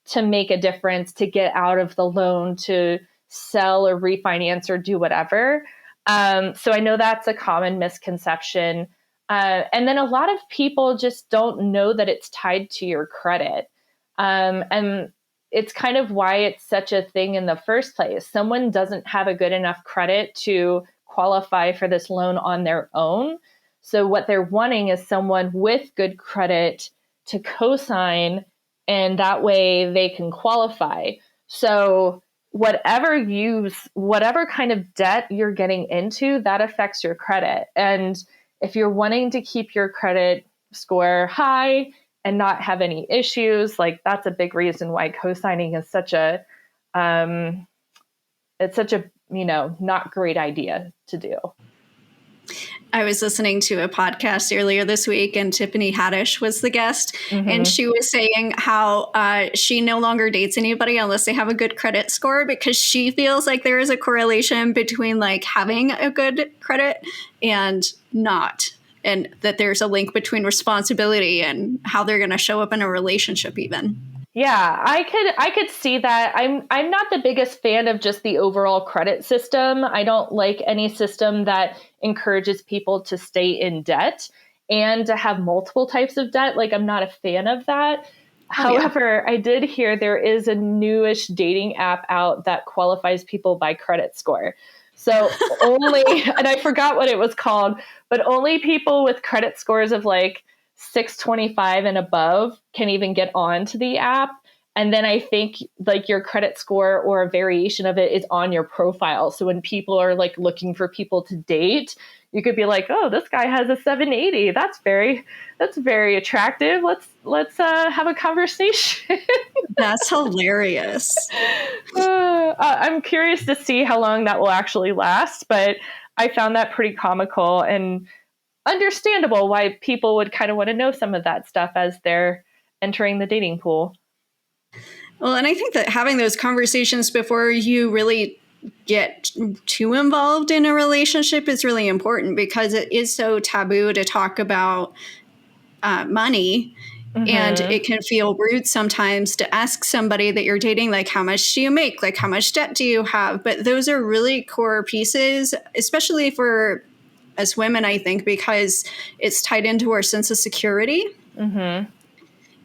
to make a difference, to get out of the loan, to sell or refinance or do whatever. So I know that's a common misconception. And then a lot of people just don't know that it's tied to your credit. And it's kind of why it's such a thing in the first place. Someone doesn't have a good enough credit to qualify for this loan on their own. So what they're wanting is someone with good credit to co-sign, and that way they can qualify. So whatever kind of debt you're getting into, that affects your credit. And if you're wanting to keep your credit score high and not have any issues, like that's a big reason why co-signing is such a not great idea to do. I was listening to a podcast earlier this week, and Tiffany Haddish was the guest, and she was saying how she no longer dates anybody unless they have a good credit score, because she feels like there is a correlation between like having a good credit and not, and that there's a link between responsibility and how they're going to show up in a relationship even. Yeah, I could see that. I'm not the biggest fan of just the overall credit system. I don't like any system that encourages people to stay in debt and to have multiple types of debt. Like, I'm not a fan of that. However, I did hear there is a newish dating app out that qualifies people by credit score. So only, and I forgot what it was called, but only people with credit scores of like 625 and above can even get onto the app. And then I think like your credit score or a variation of it is on your profile. So when people are like looking for people to date, you could be like, oh, this guy has a 780. That's very attractive. Let's have a conversation. That's hilarious. I'm curious to see how long that will actually last, but I found that pretty comical and understandable why people would kind of want to know some of that stuff as they're entering the dating pool. Well, and I think that having those conversations before you really get too involved in a relationship is really important, because it is so taboo to talk about money. And it can feel rude sometimes to ask somebody that you're dating, like, how much do you make? Like, how much debt do you have? But those are really core pieces, especially for as women, I think, because it's tied into our sense of security.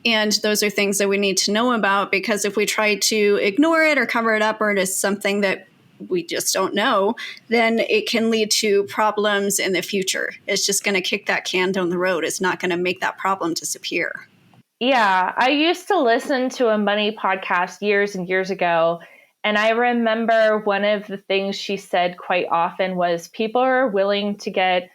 And those are things that we need to know about, because if we try to ignore it or cover it up, or it is something that we just don't know, then it can lead to problems in the future. It's just going to kick that can down the road. It's not going to make that problem disappear. Yeah, I used to listen to a money podcast years and years ago. And I remember one of the things she said quite often was people are willing to get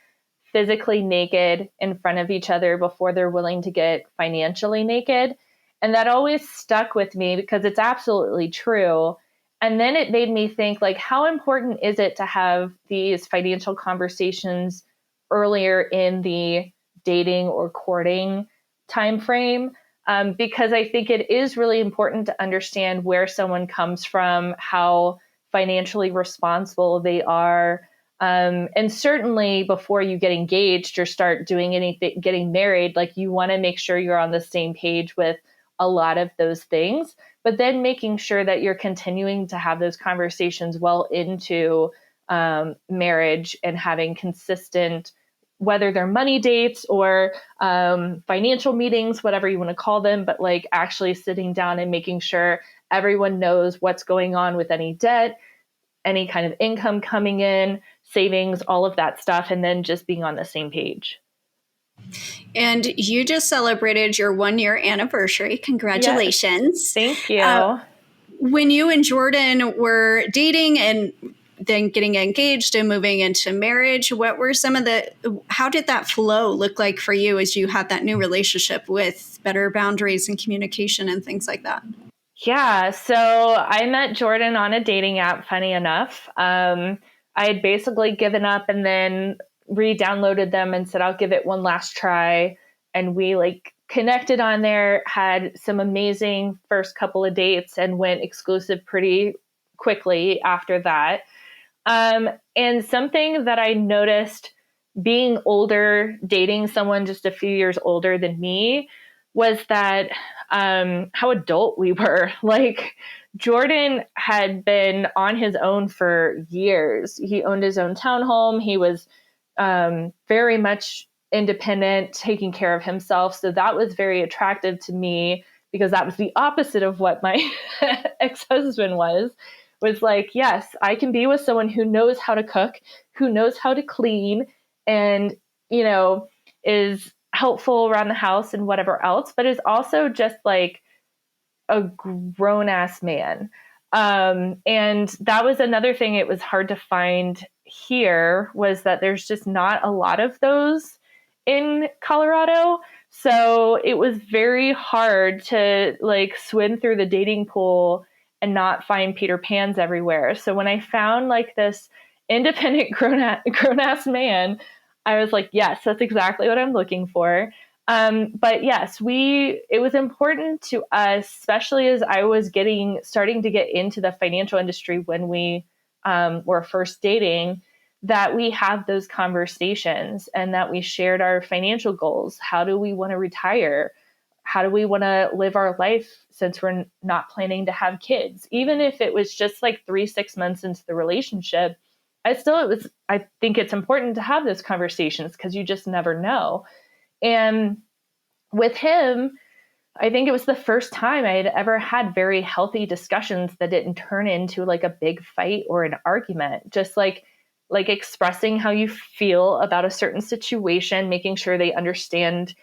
physically naked in front of each other before they're willing to get financially naked. And that always stuck with me because it's absolutely true. And then it made me think, like, how important is it to have these financial conversations earlier in the dating or courting time frame? Because I think it is really important to understand where someone comes from, how financially responsible they are. And certainly before you get engaged or start doing anything, getting married, like, you want to make sure you're on the same page with a lot of those things, but then making sure that you're continuing to have those conversations well into marriage and having consistent, whether they're money dates or financial meetings, whatever you want to call them, but like actually sitting down and making sure everyone knows what's going on with any debt, any kind of income coming in, savings, all of that stuff, and then just being on the same page. And you just celebrated your 1-year anniversary. Congratulations. Yes. Thank you. When you and Jordan were dating and then getting engaged and moving into marriage, what were how did that flow look like for you as you had that new relationship with better boundaries and communication and things like that? Yeah. So I met Jordan on a dating app, funny enough. I had basically given up and then re-downloaded them and said, I'll give it one last try. And we like connected on there, had some amazing first couple of dates, and went exclusive pretty quickly after that. And something that I noticed being older, dating someone just a few years older than me, was that how adult we were. Like, Jordan had been on his own for years. He owned his own townhome. He was very much independent, taking care of himself. So that was very attractive to me, because that was the opposite of what my ex-husband was like, yes, I can be with someone who knows how to cook, who knows how to clean, and is helpful around the house and whatever else, but is also just like a grown ass man. And that was another thing it was hard to find here, was that there's just not a lot of those in Colorado. So it was very hard to like swim through the dating pool and not find Peter Pans everywhere. So when I found like this independent grown ass man, I was like, yes, that's exactly what I'm looking for. But yes, it was important to us, especially as I was starting to get into the financial industry when we were first dating, that we have those conversations and that we shared our financial goals. How do we want to retire? How do we want to live our life since we're not planning to have kids? Even if it was just like 6 months into the relationship, I think it's important to have those conversations because you just never know. And with him, I think it was the first time I had ever had very healthy discussions that didn't turn into like a big fight or an argument. Just like expressing how you feel about a certain situation, making sure they understand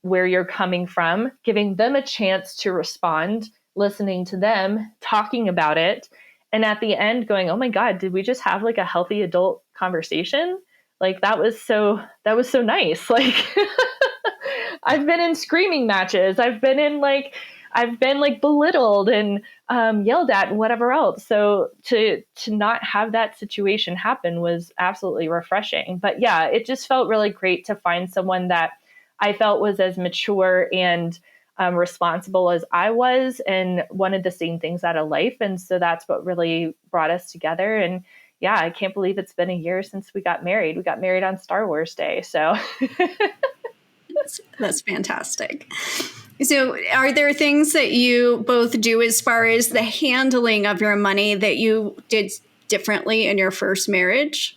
where you're coming from, giving them a chance to respond, listening to them, talking about it, and at the end going, "Oh my God, did we just have like a healthy adult conversation?" Like that was so nice. Like I've been in screaming matches. I've been belittled and yelled at and whatever else. So to not have that situation happen was absolutely refreshing. But yeah, it just felt really great to find someone that I felt was as mature and responsible as I was and wanted the same things out of life. And so that's what really brought us together. And yeah, I can't believe it's been a year since we got married. We got married on Star Wars Day. So that's fantastic. So are there things that you both do as far as the handling of your money that you did differently in your first marriage?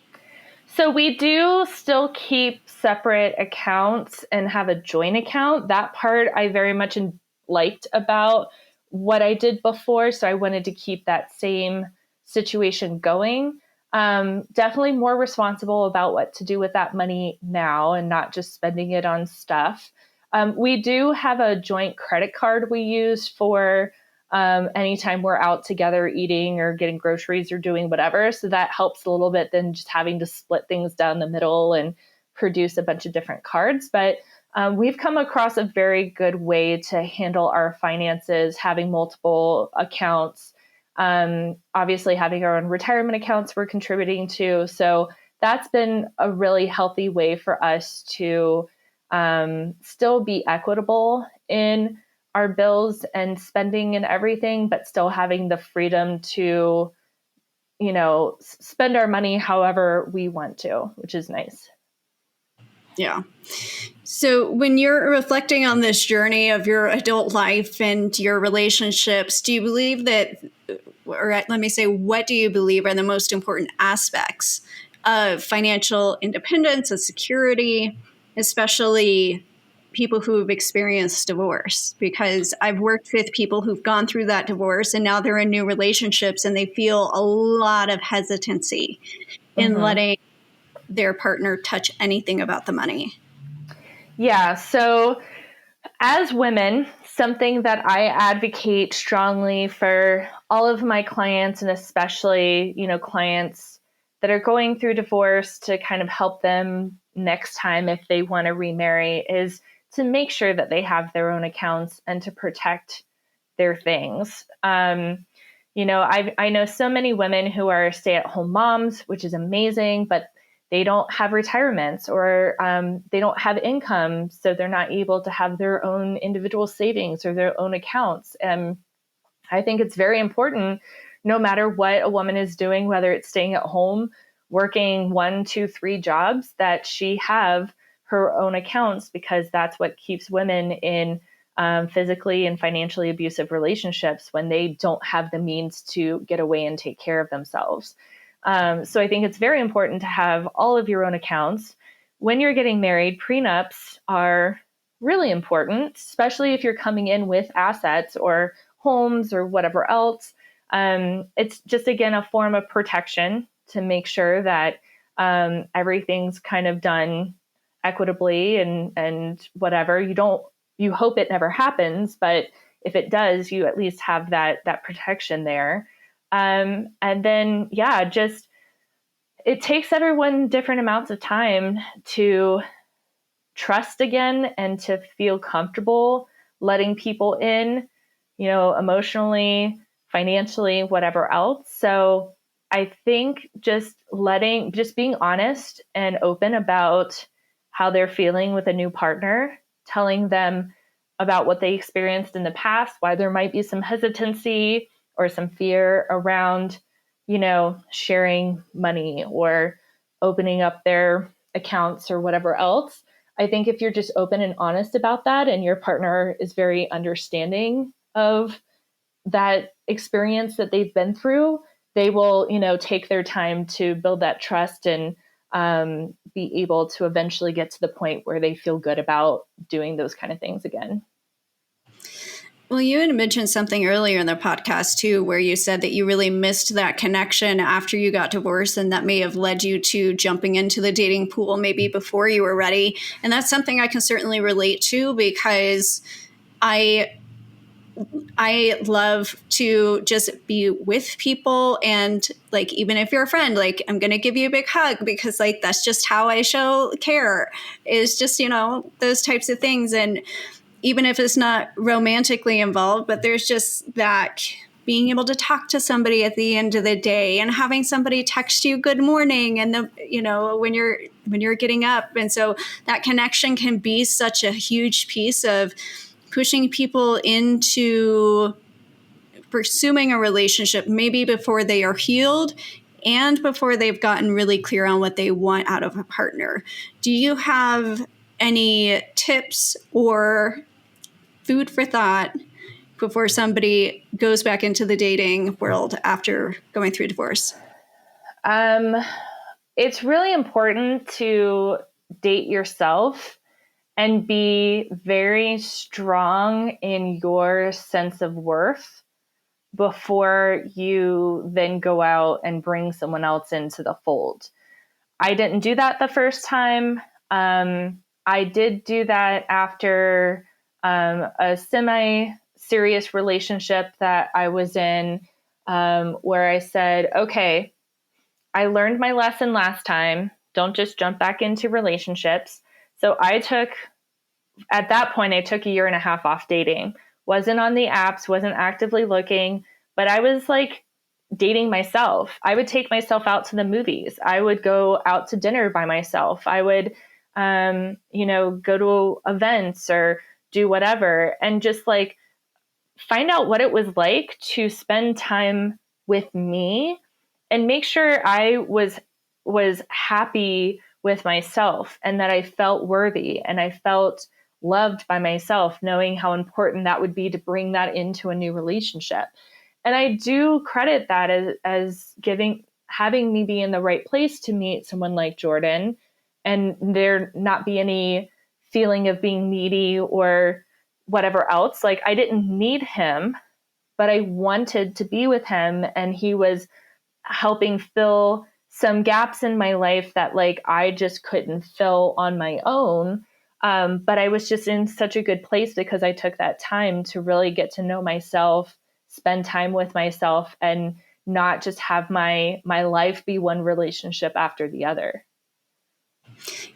So we do still keep separate accounts and have a joint account. That part I very much liked about what I did before. So I wanted to keep that same situation going. Definitely more responsible about what to do with that money now and not just spending it on stuff. We do have a joint credit card we use for anytime we're out together eating or getting groceries or doing whatever. So that helps a little bit than just having to split things down the middle and produce a bunch of different cards. But we've come across a very good way to handle our finances, having multiple accounts. Obviously, having our own retirement accounts we're contributing to. So that's been a really healthy way for us to still be equitable in our bills and spending and everything, but still having the freedom to, spend our money however we want to, which is nice. Yeah. So when you're reflecting on this journey of your adult life and your relationships, do you believe that, or let me say, what do you believe are the most important aspects of financial independence and security, especially people who've experienced divorce? Because I've worked with people who've gone through that divorce and now they're in new relationships and they feel a lot of hesitancy in letting their partner touch anything about the money. Yeah. So as women, something that I advocate strongly for all of my clients, and especially, clients that are going through divorce, to kind of help them next time if they want to remarry, is to make sure that they have their own accounts and to protect their things. I know so many women who are stay-at-home moms, which is amazing, but they don't have retirements or they don't have income, so they're not able to have their own individual savings or their own accounts. And I think it's very important, no matter what a woman is doing, whether it's staying at home, working 1, 2, 3 jobs, that she have her own accounts, because that's what keeps women in physically and financially abusive relationships when they don't have the means to get away and take care of themselves. So I think it's very important to have all of your own accounts. When you're getting married, prenups are really important, especially if you're coming in with assets or homes or whatever else. It's just, again, a form of protection to make sure that everything's kind of done equitably and whatever. You hope it never happens, but if it does, you at least have that protection there. And then, just it takes everyone different amounts of time to trust again and to feel comfortable letting people in, emotionally, financially, whatever else. So I think just being honest and open about how they're feeling with a new partner, telling them about what they experienced in the past, why there might be some hesitancy or some fear around, sharing money or opening up their accounts or whatever else. I think if you're just open and honest about that and your partner is very understanding of that experience that they've been through, they will, take their time to build that trust and be able to eventually get to the point where they feel good about doing those kind of things again. Well, you had mentioned something earlier in the podcast too, where you said that you really missed that connection after you got divorced, and that may have led you to jumping into the dating pool maybe before you were ready. And that's something I can certainly relate to, because I love to just be with people, and like, even if you're a friend, like, I'm going to give you a big hug because like that's just how I show care, is just, those types of things. And even if it's not romantically involved, but there's just that being able to talk to somebody at the end of the day and having somebody text you good morning and when you're getting up. And so that connection can be such a huge piece of pushing people into pursuing a relationship, maybe before they are healed and before they've gotten really clear on what they want out of a partner. Do you have any tips or food for thought before somebody goes back into the dating world after going through divorce? It's really important to date yourself and be very strong in your sense of worth before you then go out and bring someone else into the fold. I didn't do that the first time. I did do that after a semi-serious relationship that I was in, where I said, okay, I learned my lesson last time. Don't just jump back into relationships. So at that point, I took a year and a half off dating. Wasn't on the apps, wasn't actively looking, but I was like dating myself. I would take myself out to the movies. I would go out to dinner by myself. I would, go to events or do whatever, and just like find out what it was like to spend time with me and make sure I was happy with myself and that I felt worthy and I felt loved by myself, knowing how important that would be to bring that into a new relationship. And I do credit that as having me be in the right place to meet someone like Jordan, and there not be any feeling of being needy or whatever else. Like, I didn't need him, but I wanted to be with him, and he was helping fill some gaps in my life that like I just couldn't fill on my own. But I was just in such a good place because I took that time to really get to know myself, spend time with myself, and not just have my life be one relationship after the other.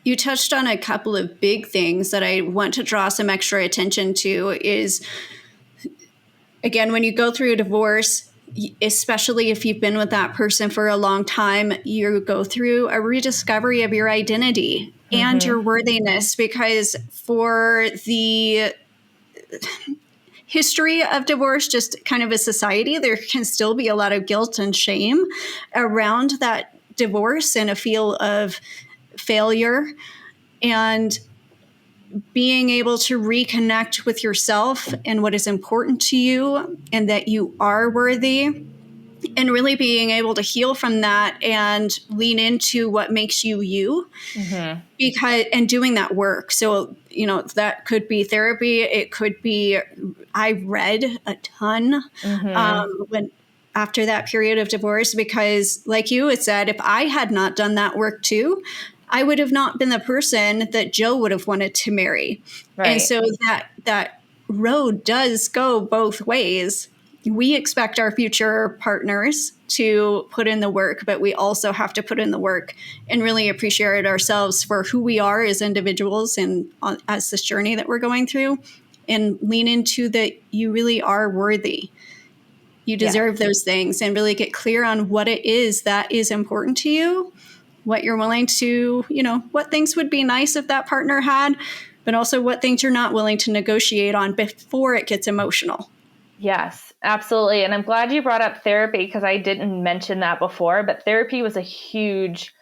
You touched on a couple of big things that I want to draw some extra attention to is, again, when you go through a divorce, especially if you've been with that person for a long time, you go through a rediscovery of your identity and your worthiness, because for the history of divorce, just kind of a society, there can still be a lot of guilt and shame around that divorce and a feel of failure. And being able to reconnect with yourself and what is important to you and that you are worthy, and really being able to heal from that and lean into what makes you you, and doing that work. So, that could be therapy. It could be, I read a ton after that period of divorce, because like you had said, if I had not done that work too, I would have not been the person that Joe would have wanted to marry. Right. And so that road does go both ways. We expect our future partners to put in the work, but we also have to put in the work and really appreciate ourselves for who we are as individuals and as this journey that we're going through, and lean into that you really are worthy. You deserve those things, and really get clear on what it is that is important to you, what you're willing to, what things would be nice if that partner had, but also what things you're not willing to negotiate on before it gets emotional. Yes, absolutely. And I'm glad you brought up therapy, because I didn't mention that before, but therapy was a huge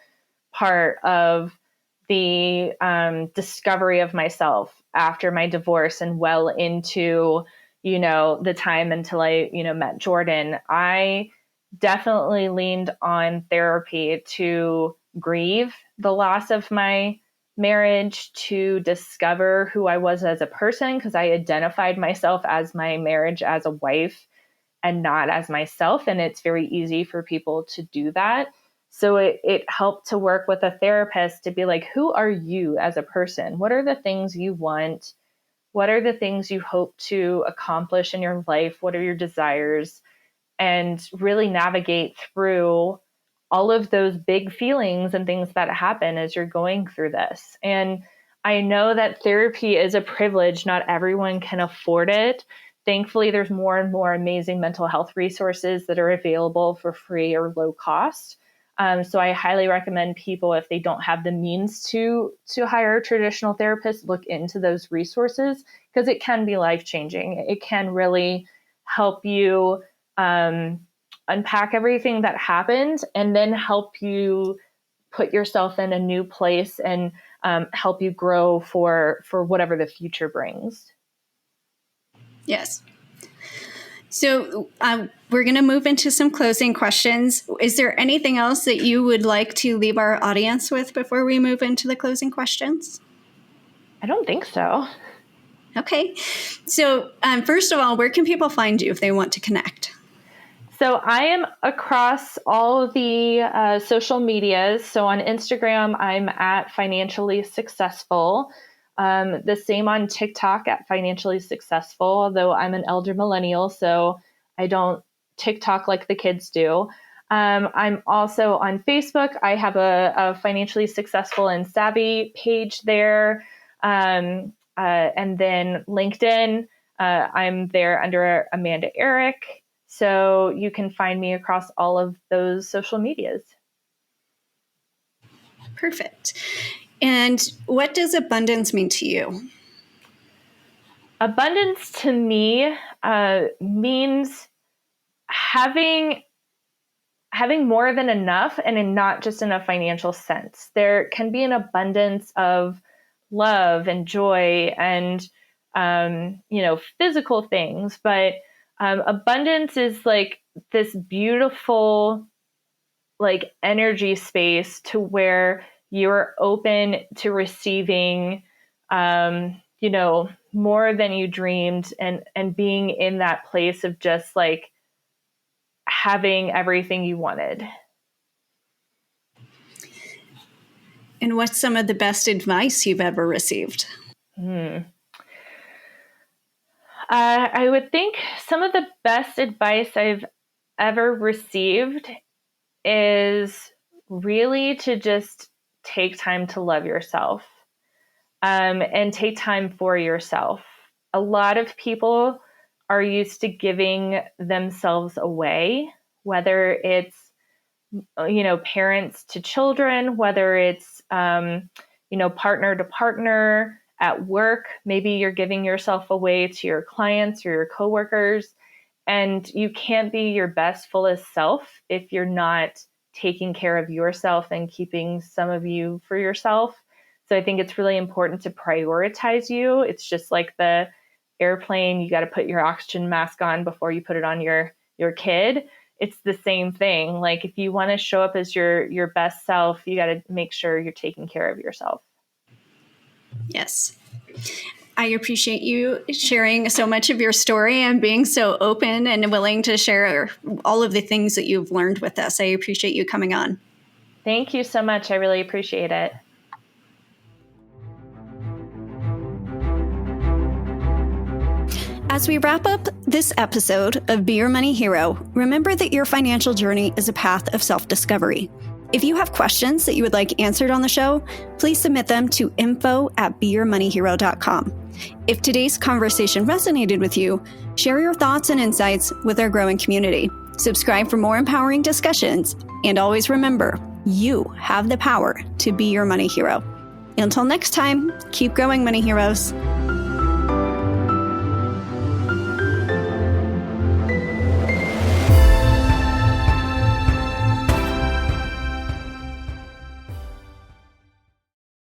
part of the discovery of myself after my divorce and well into, the time until I, met Jordan. I definitely leaned on therapy to grieve the loss of my marriage, to discover who I was as a person, because I identified myself as my marriage as a wife and not as myself. And it's very easy for people to do that. So it helped to work with a therapist to be like, who are you as a person? What are the things you want? What are the things you hope to accomplish in your life? What are your desires? And really navigate through all of those big feelings and things that happen as you're going through this. And I know that therapy is a privilege. Not everyone can afford it. Thankfully, there's more and more amazing mental health resources that are available for free or low cost. So I highly recommend people, if they don't have the means to hire a traditional therapist, look into those resources, because it can be life-changing. It can really help you unpack everything that happened, and then help you put yourself in a new place, and help you grow for whatever the future brings. Yes. So we're going to move into some closing questions. Is there anything else that you would like to leave our audience with before we move into the closing questions? I don't think so. Okay. So first of all, where can people find you if they want to connect? So I am across all the social medias. So on Instagram, I'm at Financially Successful. The same on TikTok at Financially Successful, although I'm an elder millennial, so I don't TikTok like the kids do. I'm also on Facebook. I have a Financially Successful and Savvy page there. And then LinkedIn, I'm there under Amanda Arrick. So you can find me across all of those social medias. Perfect. And what does abundance mean to you? Abundance to me means having more than enough, and not just in a financial sense. There can be an abundance of love and joy and physical things, but abundance is like this beautiful energy space to where you're open to receiving more than you dreamed, and being in that place of just like having everything you wanted. And what's some of the best advice you've ever received? I would think some of the best advice I've ever received is really to just take time to love yourself, and take time for yourself. A lot of people are used to giving themselves away, whether it's parents to children, whether it's partner to partner at work. Maybe you're giving yourself away to your clients or your coworkers, and you can't be your best, fullest self if you're not taking care of yourself and keeping some of you for yourself. So I think it's really important to prioritize you. It's just like the airplane, you got to put your oxygen mask on before you put it on your kid. It's the same thing. Like, if you want to show up as your best self, you got to make sure you're taking care of yourself. Yes. I appreciate you sharing so much of your story and being so open and willing to share all of the things that you've learned with us. I appreciate you coming on. Thank you so much. I really appreciate it. As we wrap up this episode of Be Your Money Hero, remember that your financial journey is a path of self-discovery. If you have questions that you would like answered on the show, please submit them to info@beyourmoneyhero.com. If today's conversation resonated with you, share your thoughts and insights with our growing community. Subscribe for more empowering discussions, and always remember, you have the power to be your money hero. Until next time, keep growing, money heroes.